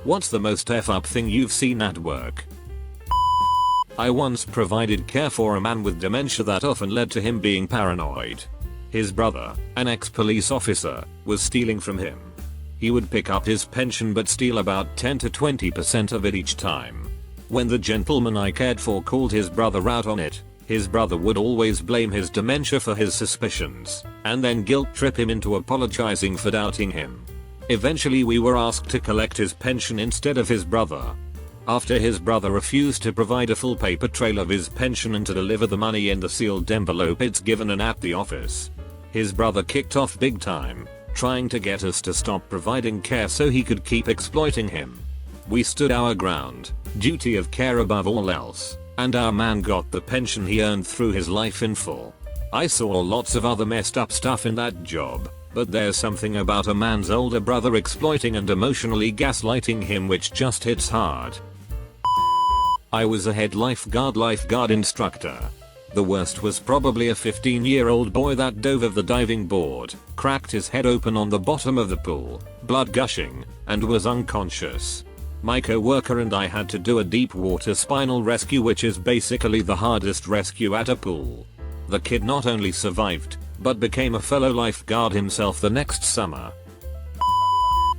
What's the most F up thing you've seen at work? I once provided care for a man with dementia that often led to him being paranoid. His brother, an ex-police officer, was stealing from him. He would pick up his pension but steal about 10 to 20% of it each time. When the gentleman I cared for called his brother out on it, his brother would always blame his dementia for his suspicions, and then guilt trip him into apologizing for doubting him. Eventually we were asked to collect his pension instead of his brother. After his brother refused to provide a full paper trail of his pension and to deliver the money in the sealed envelope it's given and at the office, his brother kicked off big time, trying to get us to stop providing care so he could keep exploiting him. We stood our ground, duty of care above all else, and our man got the pension he earned through his life in full. I saw lots of other messed up stuff in that job, but there's something about a man's older brother exploiting and emotionally gaslighting him which just hits hard. I was a head lifeguard instructor. The worst was probably a 15-year-old boy that dove off the diving board, cracked his head open on the bottom of the pool, blood gushing, and was unconscious. My co-worker and I had to do a deep water spinal rescue, which is basically the hardest rescue at a pool. The kid not only survived, but became a fellow lifeguard himself the next summer.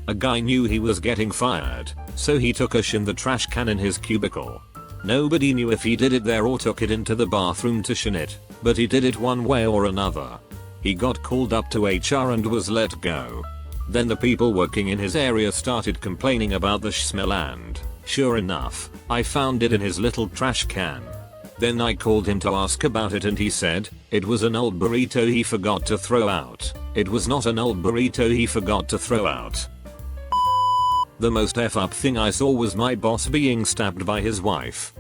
A guy knew he was getting fired, so he took a shit in the trash can in his cubicle. Nobody knew if he did it there or took it into the bathroom to shit it, but he did it one way or another. He got called up to HR and was let go. Then the people working in his area started complaining about the smell and, sure enough, I found it in his little trash can. Then I called him to ask about it and he said, it was an old burrito he forgot to throw out. It was not an old burrito he forgot to throw out. The most F up thing I saw was my boss being stabbed by his wife.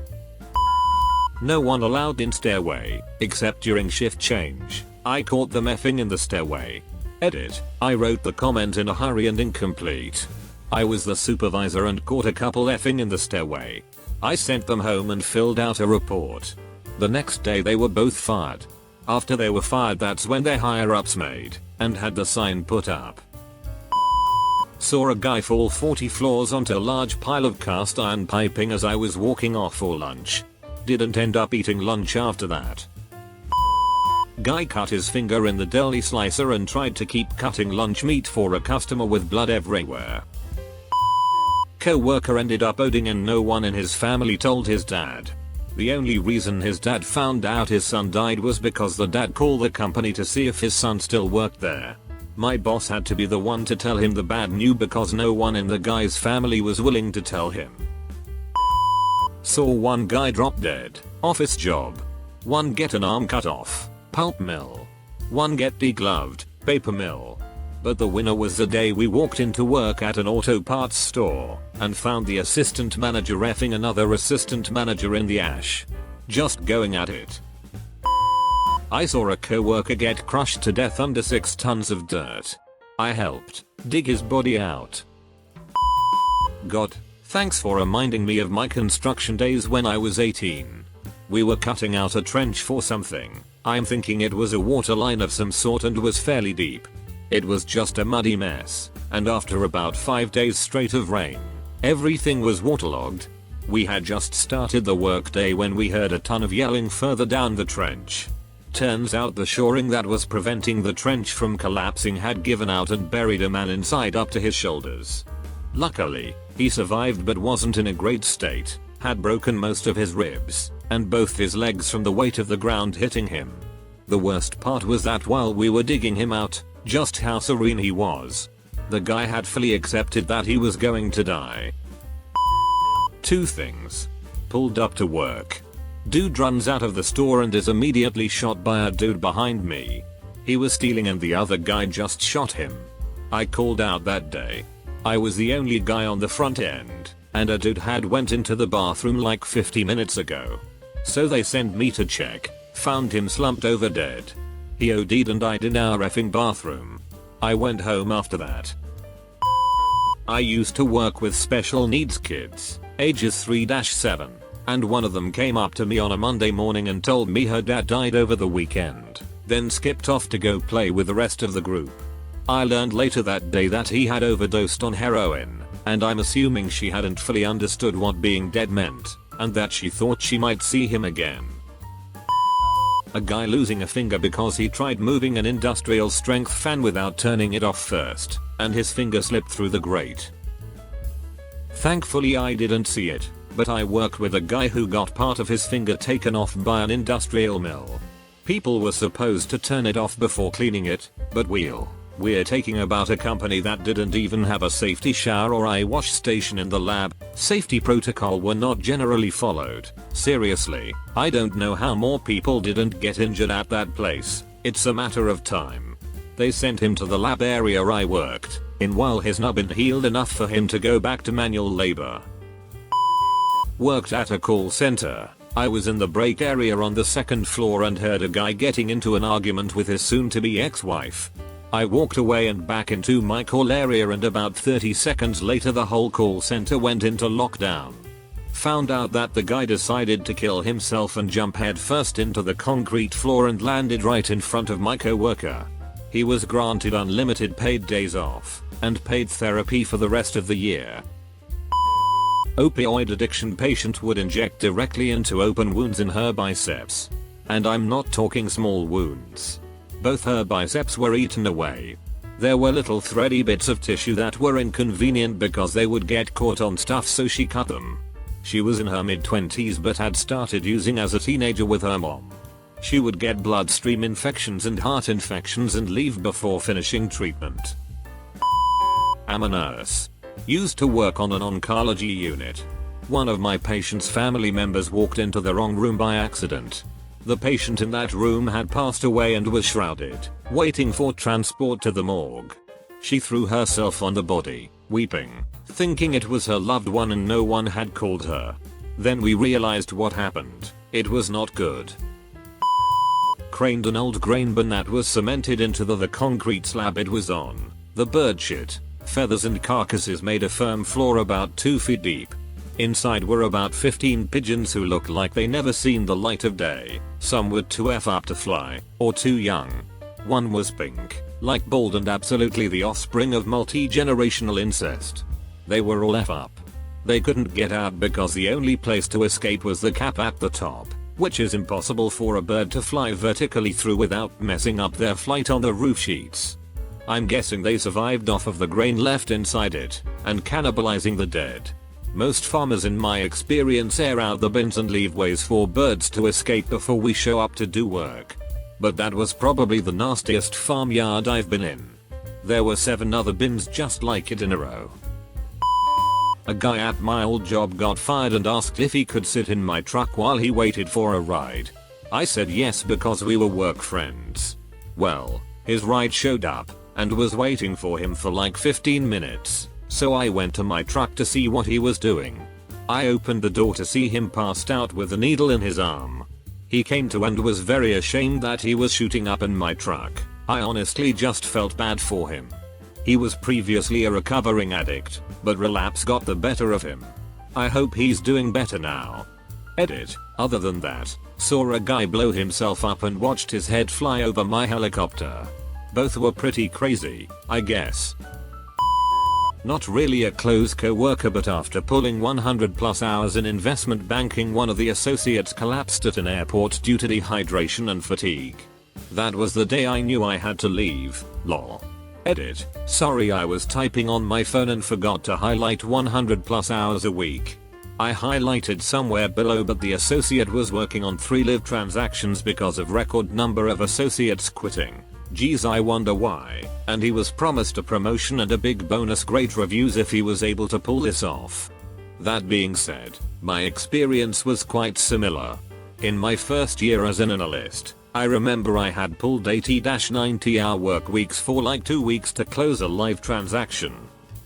No one allowed in stairway, except during shift change. I caught them effing in the stairway. Edit, I wrote the comment in a hurry and incomplete. I was the supervisor and caught a couple effing in the stairway. I sent them home and filled out a report. The next day they were both fired. After they were fired, that's when their higher ups made and had the sign put up. Saw a guy fall 40 floors onto a large pile of cast iron piping as I was walking off for lunch. Didn't end up eating lunch after that. Guy cut his finger in the deli slicer and tried to keep cutting lunch meat for a customer with blood everywhere. Co-worker ended up owing and no one in his family told his dad. The only reason his dad found out his son died was because the dad called the company to see if his son still worked there. My boss had to be the one to tell him the bad news because no one in the guy's family was willing to tell him. Saw one guy drop dead, office job. One get an arm cut off, pulp mill. One get degloved, paper mill. But the winner was the day we walked into work at an auto parts store and found the assistant manager effing another assistant manager in the ash. Just going at it. I saw a co-worker get crushed to death under 6 tons of dirt. I helped dig his body out. God, thanks for reminding me of my construction days when I was 18. We were cutting out a trench for something. I'm thinking it was a water line of some sort and was fairly deep. It was just a muddy mess, and after about 5 days straight of rain, everything was waterlogged. We had just started the workday when we heard a ton of yelling further down the trench. Turns out the shoring that was preventing the trench from collapsing had given out and buried a man inside up to his shoulders. Luckily, he survived but wasn't in a great state, had broken most of his ribs, and both his legs from the weight of the ground hitting him. The worst part was that while we were digging him out, just how serene he was. The guy had fully accepted that he was going to die. 2 things. Pulled up to work. Dude runs out of the store and is immediately shot by a dude behind me. He was stealing and the other guy just shot him. I called out that day. I was the only guy on the front end, and a dude had went into the bathroom like 50 minutes ago. So they sent me to check, found him slumped over dead. He OD'd and died in our effing bathroom. I went home after that. I used to work with special needs kids, ages 3-7. And one of them came up to me on a Monday morning and told me her dad died over the weekend, then skipped off to go play with the rest of the group. I learned later that day that he had overdosed on heroin, and I'm assuming she hadn't fully understood what being dead meant, and that she thought she might see him again. A guy losing a finger because he tried moving an industrial strength fan without turning it off first, and his finger slipped through the grate. Thankfully I didn't see it, but I worked with a guy who got part of his finger taken off by an industrial mill. People were supposed to turn it off before cleaning it, but we're taking about a company that didn't even have a safety shower or eye wash station in the lab. Safety protocol were not generally followed. Seriously, I don't know how more people didn't get injured at that place. It's a matter of time. They sent him to the lab area I worked in while his nubbin healed enough for him to go back to manual labor. Worked at a call center. I was in the break area on the second floor and heard a guy getting into an argument with his soon-to-be ex-wife. I walked away and back into my call area, and about 30 seconds later the whole call center went into lockdown. Found out that the guy decided to kill himself and jump headfirst into the concrete floor and landed right in front of my coworker. He was granted unlimited paid days off and paid therapy for the rest of the year. Opioid addiction patient would inject directly into open wounds in her biceps. And I'm not talking small wounds. Both her biceps were eaten away. There were little thready bits of tissue that were inconvenient because they would get caught on stuff, so she cut them. She was in her mid-20s but had started using as a teenager with her mom. She would get bloodstream infections and heart infections and leave before finishing treatment. I'm a nurse. Used to work on an oncology unit. One of my patient's family members walked into the wrong room by accident. The patient in that room had passed away and was shrouded, waiting for transport to the morgue. She threw herself on the body, weeping, thinking it was her loved one and no one had called her. Then we realized what happened. It was not good. Craned an old grain bin that was cemented into the concrete slab it was on. The bird shit, feathers and carcasses made a firm floor about 2 feet deep. Inside were about 15 pigeons who looked like they never seen the light of day. Some were too F up to fly, or too young. One was pink, like bald and absolutely the offspring of multi-generational incest. They were all F up. They couldn't get out because the only place to escape was the cap at the top, which is impossible for a bird to fly vertically through without messing up their flight on the roof sheets. I'm guessing they survived off of the grain left inside it, and cannibalizing the dead. Most farmers in my experience air out the bins and leave ways for birds to escape before we show up to do work. But that was probably the nastiest farmyard I've been in. There were 7 other bins just like it in a row. A guy at my old job got fired and asked if he could sit in my truck while he waited for a ride. I said yes because we were work friends. Well, his ride showed up and was waiting for him for like 15 minutes. So I went to my truck to see what he was doing. I opened the door to see him passed out with a needle in his arm. He came to and was very ashamed that he was shooting up in my truck. I honestly just felt bad for him. He was previously a recovering addict, but relapse got the better of him. I hope he's doing better now. Edit. Other than that, saw a guy blow himself up and watched his head fly over my helicopter. Both were pretty crazy, I guess. Not really a close co-worker, but after pulling 100+ hours in investment banking, one of the associates collapsed at an airport due to dehydration and fatigue. That was the day I knew I had to leave, lol. Edit. Sorry, I was typing on my phone and forgot to highlight 100+ hours a week. I highlighted somewhere below, but the associate was working on 3 live transactions because of record number of associates quitting. Geez, I wonder why. And he was promised a promotion and a big bonus, great reviews if he was able to pull this off. That being said, my experience was quite similar. In my first year as an analyst, I remember I had pulled 80-90 hour work weeks for like 2 weeks to close a live transaction.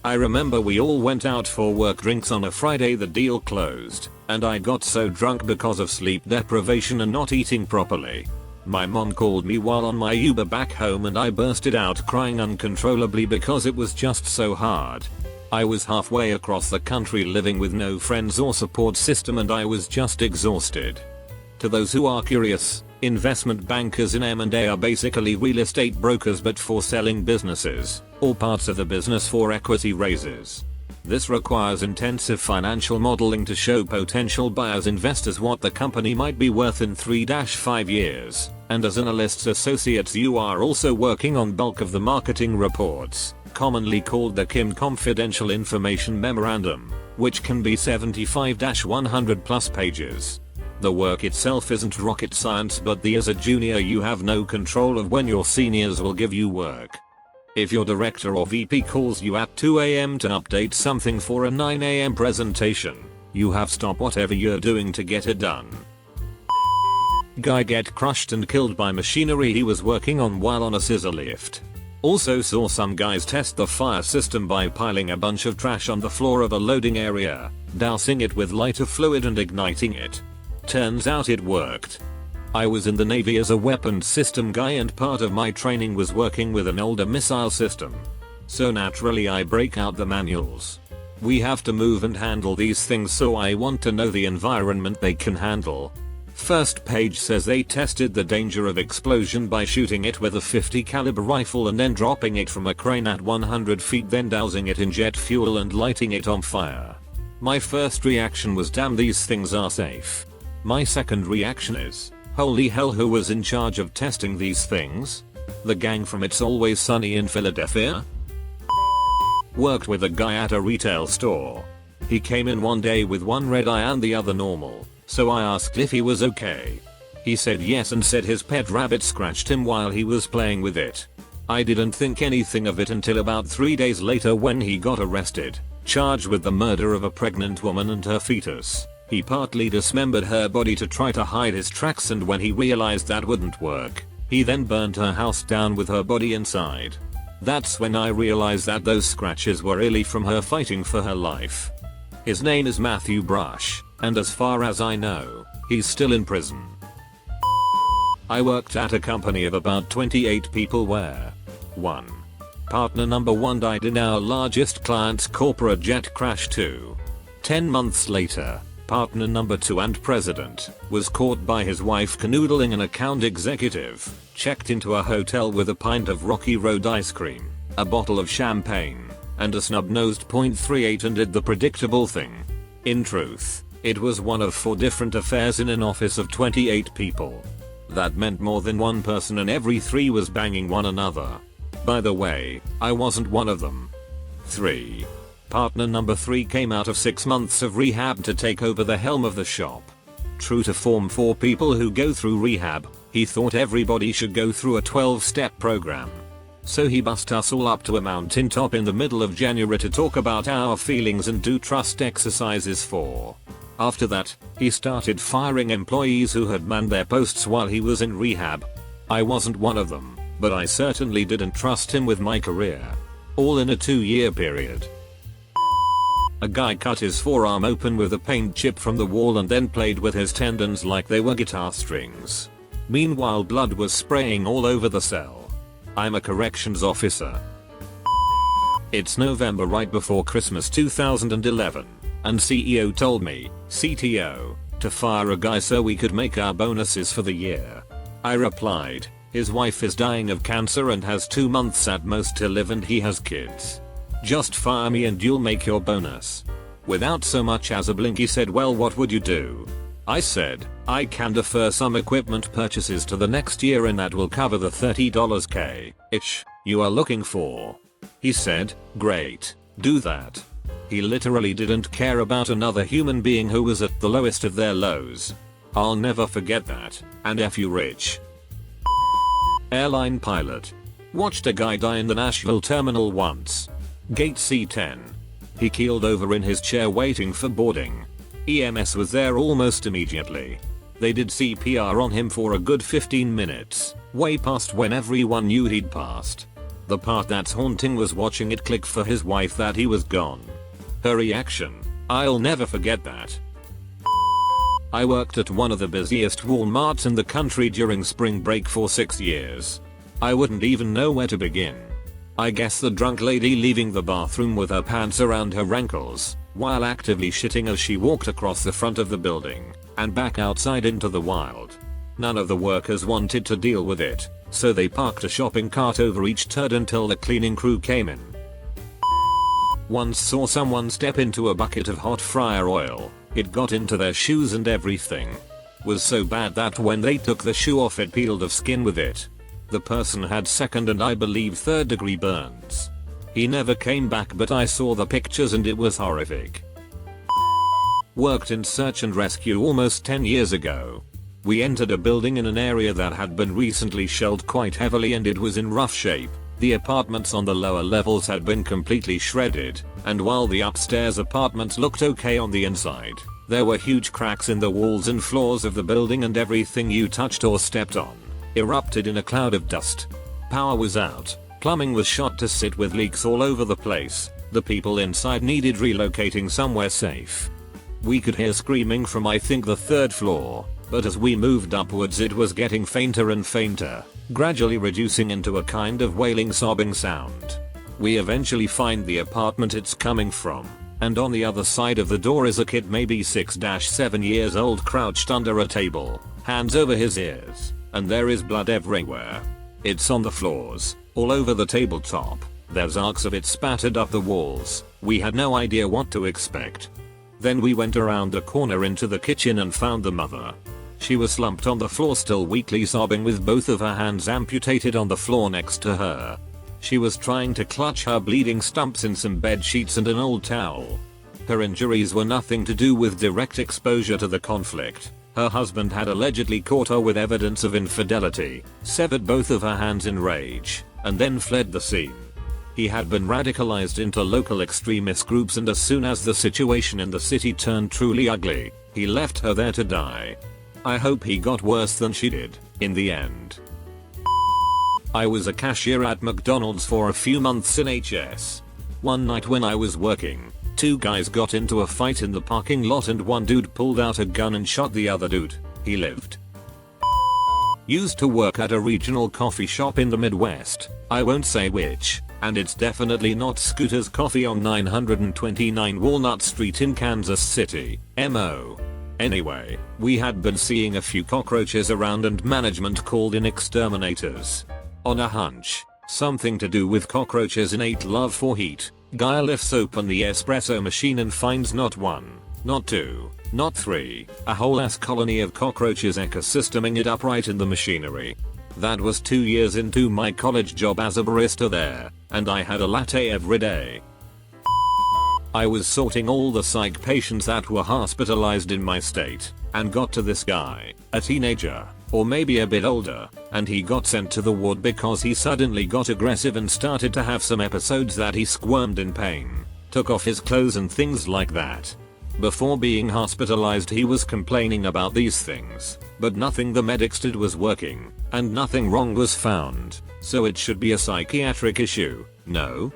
I remember we all went out for work drinks on a Friday, the deal closed, and I got so drunk because of sleep deprivation and not eating properly. My mom called me while on my Uber back home and I bursted out crying uncontrollably because it was just so hard. I was halfway across the country living with no friends or support system and I was just exhausted. To those who are curious, investment bankers in M&A are basically real estate brokers but for selling businesses, or parts of the business for equity raises. This requires intensive financial modeling to show potential buyers investors what the company might be worth in 3-5 years, and as analysts associates you are also working on bulk of the marketing reports, commonly called the Kim Confidential Information Memorandum, which can be 75-100 plus pages. The work itself isn't rocket science, but as a junior you have no control of when your seniors will give you work. If your director or VP calls you at 2 AM to update something for a 9 AM presentation, you have to stop whatever you're doing to get it done. Guy get crushed and killed by machinery he was working on while on a scissor lift. Also saw some guys test the fire system by piling a bunch of trash on the floor of a loading area, dousing it with lighter fluid and igniting it. Turns out it worked. I was in the Navy as a weapons system guy and part of my training was working with an older missile system. So naturally I break out the manuals. We have to move and handle these things, so I want to know the environment they can handle. First page says they tested the danger of explosion by shooting it with a 50 caliber rifle and then dropping it from a crane at 100 feet, then dousing it in jet fuel and lighting it on fire. My first reaction was, damn, these things are safe. My second reaction is, holy hell, who was in charge of testing these things? The gang from It's Always Sunny in Philadelphia? Worked with a guy at a retail store. He came in one day with one red eye and the other normal, so I asked if he was okay. He said yes and said his pet rabbit scratched him while he was playing with it. I didn't think anything of it until about 3 days later when he got arrested, charged with the murder of a pregnant woman and her fetus. He partly dismembered her body to try to hide his tracks, and when he realized that wouldn't work, he then burned her house down with her body inside. That's when I realized that those scratches were really from her fighting for her life. His name is Matthew Brush, and as far as I know, he's still in prison. I worked at a company of about 28 people where 1. Partner number 1 died in our largest client's corporate jet crash. 2. 10 months later, partner number 2 and president was caught by his wife canoodling an account executive, checked into a hotel with a pint of Rocky Road ice cream, a bottle of champagne, and a snub-nosed .38 and did the predictable thing. In truth, it was one of 4 different affairs in an office of 28 people. That meant more than one person and every 3 was banging one another. By the way, I wasn't one of them. 3. Partner number 3 came out of 6 months of rehab to take over the helm of the shop. True to form for people who go through rehab, he thought everybody should go through a 12-step program. So he bussed us all up to a mountaintop in the middle of January to talk about our feelings and do trust exercises for. After that, he started firing employees who had manned their posts while he was in rehab. I wasn't one of them, but I certainly didn't trust him with my career. All in a 2-year period. A guy cut his forearm open with a paint chip from the wall and then played with his tendons like they were guitar strings. Meanwhile, blood was spraying all over the cell. I'm a corrections officer. It's November right before Christmas 2011, and CEO told me, CTO, to fire a guy so we could make our bonuses for the year. I replied, his wife is dying of cancer and has 2 months at most to live and he has kids. Just fire me and you'll make your bonus. Without so much as a blink he said, well, what would you do? I said, I can defer some equipment purchases to the next year and that will cover the $30K-ish you are looking for. He said, great, do that. He literally didn't care about another human being who was at the lowest of their lows. I'll never forget that, and F you rich. Airline pilot. Watched a guy die in the Nashville terminal once. Gate C10. He keeled over in his chair waiting for boarding. EMS was there almost immediately. They did CPR on him for a good 15 minutes, way past when everyone knew he'd passed. The part that's haunting was watching it click for his wife that he was gone. Her reaction, I'll never forget that. I worked at one of the busiest Walmarts in the country during spring break for 6 years. I wouldn't even know where to begin. I guess the drunk lady leaving the bathroom with her pants around her ankles, while actively shitting as she walked across the front of the building, and back outside into the wild. None of the workers wanted to deal with it, so they parked a shopping cart over each turd until the cleaning crew came in. Once saw someone step into a bucket of hot fryer oil. It got into their shoes and everything. Was so bad that when they took the shoe off it peeled off skin with it. The person had second and I believe third degree burns. He never came back, but I saw the pictures and it was horrific. Worked in search and rescue almost 10 years ago. We entered a building in an area that had been recently shelled quite heavily and it was in rough shape. The apartments on the lower levels had been completely shredded, and while the upstairs apartments looked okay on the inside, there were huge cracks in the walls and floors of the building and everything you touched or stepped on erupted in a cloud of dust. Power was out, plumbing was shot to shit with leaks all over the place, the people inside needed relocating somewhere safe. We could hear screaming from I think the third floor, but as we moved upwards it was getting fainter and fainter, gradually reducing into a kind of wailing sobbing sound. We eventually find the apartment it's coming from, and on the other side of the door is a kid maybe 6-7 years old crouched under a table, hands over his ears, and there is blood everywhere. It's on the floors, all over the tabletop, there's arcs of it spattered up the walls. We had no idea what to expect. Then we went around the corner into the kitchen and found the mother. She was slumped on the floor still weakly sobbing with both of her hands amputated on the floor next to her. She was trying to clutch her bleeding stumps in some bed sheets and an old towel. Her injuries were nothing to do with direct exposure to the conflict. Her husband had allegedly caught her with evidence of infidelity, severed both of her hands in rage, and then fled the scene. He had been radicalized into local extremist groups, and as soon as the situation in the city turned truly ugly, he left her there to die. I hope he got worse than she did, in the end. I was a cashier at McDonald's for a few months in HS. One night when I was working, two guys got into a fight in the parking lot and one dude pulled out a gun and shot the other dude. He lived. Used to work at a regional coffee shop in the Midwest. I won't say which, and it's definitely not Scooter's Coffee on 929 Walnut Street in Kansas City, MO. Anyway, we had been seeing a few cockroaches around and management called in exterminators. On a hunch, something to do with cockroaches' innate love for heat, guy lifts open the espresso machine and finds not one, not two, not three, a whole ass colony of cockroaches ecosysteming it upright in the machinery. That was 2 years into my college job as a barista there, and I had a latte every day. I was sorting all the psych patients that were hospitalized in my state, and got to this guy, a teenager, or maybe a bit older, and he got sent to the ward because he suddenly got aggressive and started to have some episodes that he squirmed in pain, took off his clothes and things like that. Before being hospitalized he was complaining about these things, but nothing the medics did was working, and nothing wrong was found, so it should be a psychiatric issue. No?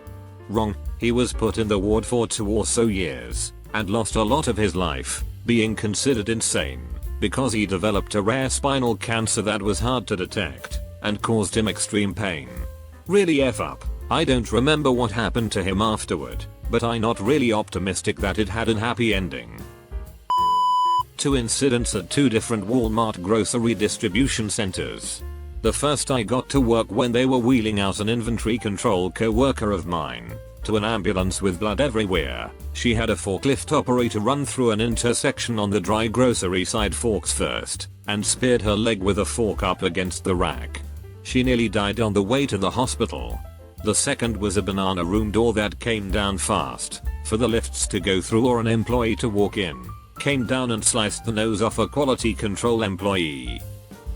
Wrong. He was put in the ward for 2 or so years, and lost a lot of his life, being considered insane, because he developed a rare spinal cancer that was hard to detect, and caused him extreme pain. Really F up. I don't remember what happened to him afterward, but I'm not really optimistic that it had a happy ending. 2 incidents at 2 different Walmart grocery distribution centers. The first, I got to work when they were wheeling out an inventory control co-worker of mine to an ambulance with blood everywhere. She had a forklift operator run through an intersection on the dry grocery side forks first, and speared her leg with a fork up against the rack. She nearly died on the way to the hospital. The second was a banana room door that came down fast, for the lifts to go through or an employee to walk in, came down and sliced the nose off a quality control employee,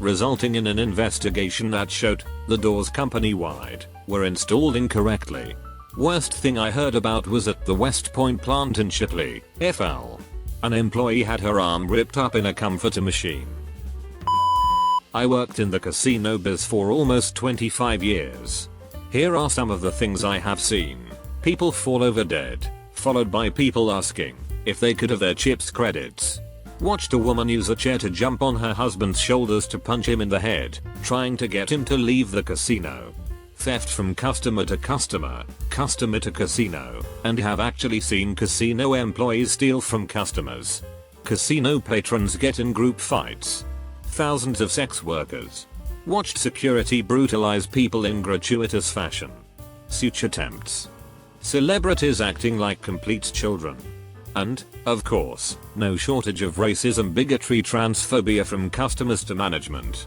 resulting in an investigation that showed the doors company-wide were installed incorrectly. Worst thing I heard about was at the West Point plant in Shipley, FL. An employee had her arm ripped up in a comforter machine. I worked in the casino biz for almost 25 years. Here are some of the things I have seen. People fall over dead, followed by people asking if they could have their chips credits. Watched a woman use a chair to jump on her husband's shoulders to punch him in the head, trying to get him to leave the casino. Theft from customer to customer, customer to casino, and have actually seen casino employees steal from customers. Casino patrons get in group fights. Thousands of sex workers. Watched security brutalize people in gratuitous fashion. Such attempts. celebrities acting like complete children. And, of course, no shortage of racism, bigotry, transphobia from customers to management.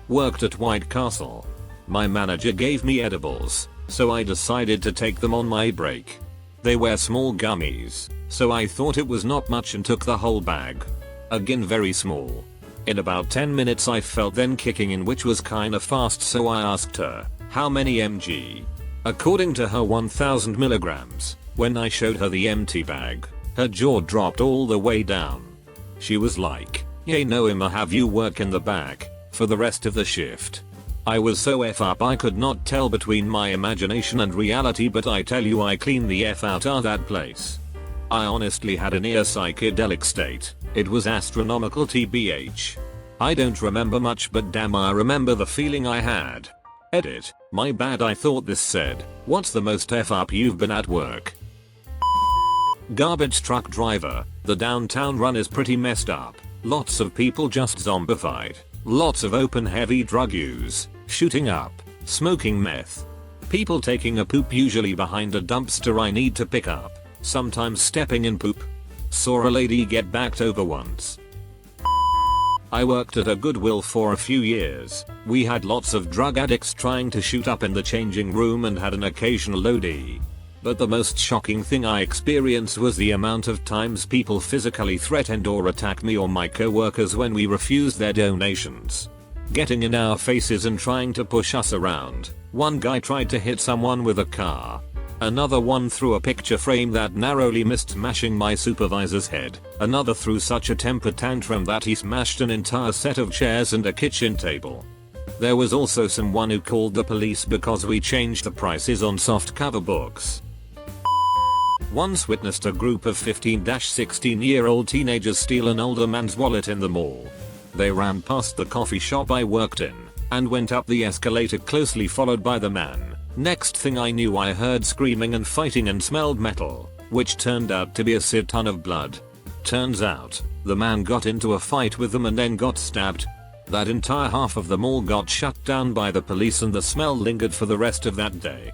Worked at White Castle. My manager gave me edibles, so I decided to take them on my break. They were small gummies, so I thought it was not much and took the whole bag. Again very small. In about 10 minutes I felt them kicking in, which was kinda fast, so I asked her, how many mg? According to her 1000 milligrams. When I showed her the empty bag, her jaw dropped all the way down. She was like, "Yay, no, I'ma have you work in the back for the rest of the shift." I was so F up I could not tell between my imagination and reality, but I tell you I cleaned the F out of that place. I honestly had a near psychedelic state. It was astronomical tbh. I don't remember much, but damn I remember the feeling I had. Edit. My bad, I thought this said, what's the most F up you've been at work? Garbage truck driver. The downtown run is pretty messed up. Lots of people just zombified. Lots of open heavy drug use, shooting up, smoking meth. People taking a poop, usually behind a dumpster I need to pick up, sometimes stepping in poop. Saw a lady get backed over once. I worked at a Goodwill for a few years. We had lots of drug addicts trying to shoot up in the changing room and had an occasional OD. But the most shocking thing I experienced was the amount of times people physically threatened or attacked me or my co-workers when we refused their donations. Getting in our faces and trying to push us around. One guy tried to hit someone with a car. Another one threw a picture frame that narrowly missed smashing my supervisor's head. Another threw such a temper tantrum that he smashed an entire set of chairs and a kitchen table. There was also someone who called the police because we changed the prices on softcover books. Once witnessed a group of 15-16-year-old teenagers steal an older man's wallet in the mall. They ran past the coffee shop I worked in and went up the escalator, closely followed by the man. Next thing I knew, I heard screaming and fighting and smelled metal, which turned out to be a shit ton of blood. Turns out, the man got into a fight with them and then got stabbed. That entire half of the mall got shut down by the police and the smell lingered for the rest of that day.